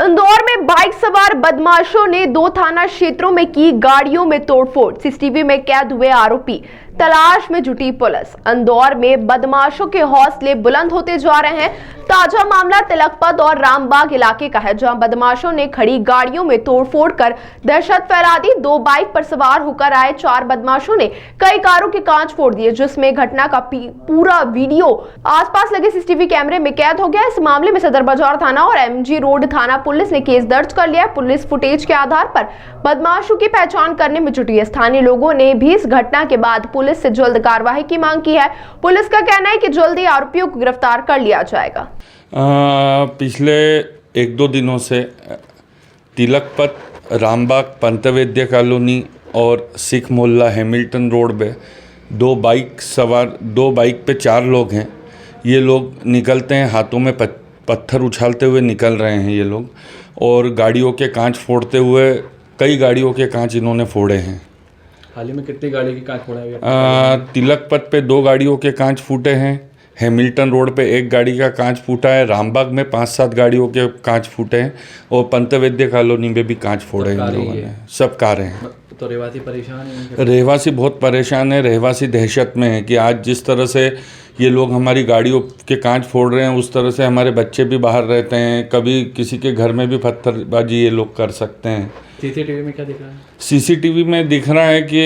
इंदौर में बाइक सवार बदमाशों ने 2 थाना क्षेत्रों में की गाड़ियों में तोड़फोड़। सीसीटीवी में कैद हुए आरोपी तलाश में जुटी पुलिस। इंदौर में बदमाशों के हौसले बुलंद होते जा रहे हैं। ताजा मामला तिलकपत और रामबाग इलाके का है, जहां बदमाशों ने खड़ी गाड़ियों में तोड़फोड़ कर दहशत फैला दी। 2 बाइक पर सवार होकर आए 4 बदमाशों ने कई कारों के कांच फोड़ दिए, जिसमें घटना का पूरा वीडियो आसपास लगे सीसीटीवी कैमरे में कैद हो गया। इस मामले में सदर बाजार थाना और एमजी रोड थाना पुलिस ने केस दर्ज कर लिया है। पुलिस फुटेज के आधार पर बदमाशों की पहचान करने में जुटी है। स्थानीय लोगों ने भी इस घटना के बाद पुलिस से जल्द कार्रवाई की मांग की है। पुलिस का कहना है कि जल्द ही आरोपियों को गिरफ्तार कर लिया जाएगा। पिछले 1-2 दिनों से तिलकपत, रामबाग, पंतवैद्य कॉलोनी और सिख मोहल्ला हैमिल्टन रोड पे 2 बाइक पे 4 लोग हैं। ये लोग निकलते हैं, हाथों में पत्थर उछालते हुए निकल रहे हैं ये लोग, और गाड़ियों के कांच फोड़ते हुए कई गाड़ियों के कांच इन्होंने फोड़े हैं। हाल ही में कितनी गाड़ी के कांच फोड़ा गया? तिलकपत पे 2 गाड़ियों के कांच फूटे हैं, हैमिल्टन रोड पे 1 गाड़ी का कांच फूटा है, रामबाग में 5-7 गाड़ियों के कांच फूटे हैं और पंतवैद्य कॉलोनी में भी कांच फोड़े हैं इन लोगों ने। सब कारें हैं। तो रहवासी परेशान है? रहवासी बहुत परेशान है। रहवासी दहशत में है कि आज जिस तरह से ये लोग हमारी गाड़ियों के कांच फोड़ रहे हैं, उस तरह से हमारे बच्चे भी बाहर रहते हैं। कभी किसी के घर में भी पत्थरबाजी ये लोग कर सकते हैं। सीसीटीवी में क्या दिख रहा है? सीसीटीवी में दिख रहा है कि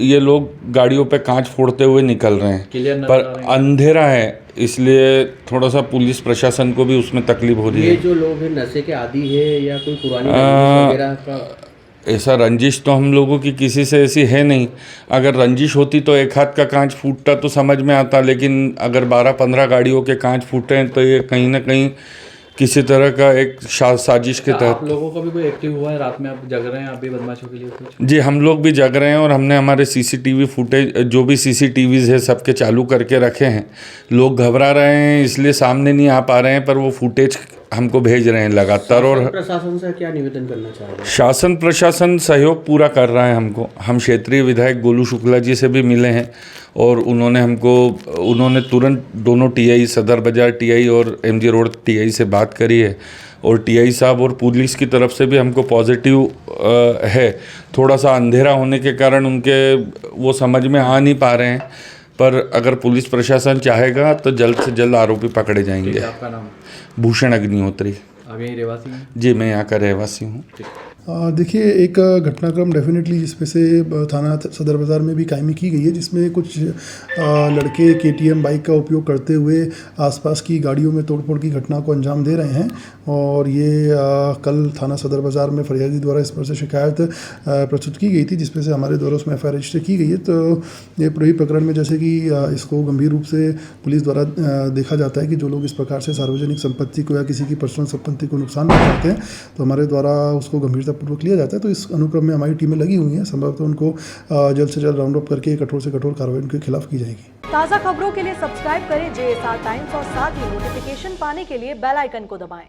ये लोग गाड़ियों पे कांच फोड़ते हुए निकल रहे हैं, पर अंधेरा है, इसलिए थोड़ा सा पुलिस प्रशासन को भी उसमें तकलीफ हो रही है। ये जो लोग हैं नशे के आदी है या कोई पुरानी रंजिश वगैरह का? ऐसा रंजिश तो हम लोगों की किसी से ऐसी है नहीं। अगर रंजिश होती तो एक हाथ का कांच फूटता तो समझ में आता, लेकिन अगर 12-15 गाड़ियों के कांच फूटे हैं तो ये कहीं ना कहीं किसी तरह का एक साजिश के तहत। आप लोगों को भी कोई एक्टिव हुआ है? रात में आप जग रहे हैं, आप भी बदमाशों के लिए कुछ? जी, हम लोग भी जग रहे हैं और हमने हमारे सीसीटीवी फुटेज, जो भी सीसीटीवीज़ है, सबके चालू करके रखे हैं। लोग घबरा रहे हैं इसलिए सामने नहीं आ पा रहे हैं, पर वो फुटेज हमको भेज रहे हैं लगातार। और प्रशासन से क्या निवेदन करना चाह रहे हैं? शासन प्रशासन सहयोग पूरा कर रहा है हमको। हम क्षेत्रीय विधायक गोलू शुक्ला जी से भी मिले हैं और उन्होंने तुरंत दोनों टीआई, सदर बाजार टीआई और एमजी रोड टीआई से बात करी है, और टीआई साहब और पुलिस की तरफ से भी हमको पॉजिटिव है। थोड़ा सा अंधेरा होने के कारण उनके वो समझ में आ नहीं पा रहे हैं, पर अगर पुलिस प्रशासन चाहेगा तो जल्द से जल्द आरोपी पकड़े जाएंगे। आपका नाम? भूषण अग्निहोत्री। आप यहीं रहवासी हैं? जी, मैं यहाँ का रहवासी हूँ। देखिए, एक घटनाक्रम डेफिनेटली जिसमें से थाना सदर बाज़ार में भी कायमी की गई है, जिसमें कुछ लड़के केटीएम बाइक का उपयोग करते हुए आसपास की गाड़ियों में तोड़फोड़ की घटना को अंजाम दे रहे हैं। और ये कल थाना सदर बाज़ार में फरियादी द्वारा इस पर से शिकायत प्रस्तुत की गई थी, जिसमें से हमारे द्वारा उसमें FIR रजिस्टर की गई है। तो ये पूरी प्रकरण में जैसे कि इसको गंभीर रूप से पुलिस द्वारा देखा जाता है कि जो लोग इस प्रकार से सार्वजनिक संपत्ति को या किसी की पर्सनल संपत्ति को नुकसान पहुँचाते हैं, तो हमारे द्वारा उसको गंभीरता पूर्वक लिया जाता है। तो इस अनुक्रम में हमारी टीमें लगी हुई हैं। संभवतः उनको जल्द से जल्द राउंड अप करके कठोर से कठोर कार्रवाई उनके खिलाफ की जाएगी। ताज़ा खबरों के लिए सब्सक्राइब करें JSR टाइम्स और साथ ही नोटिफिकेशन पाने के लिए बेल आइकन को दबाएं।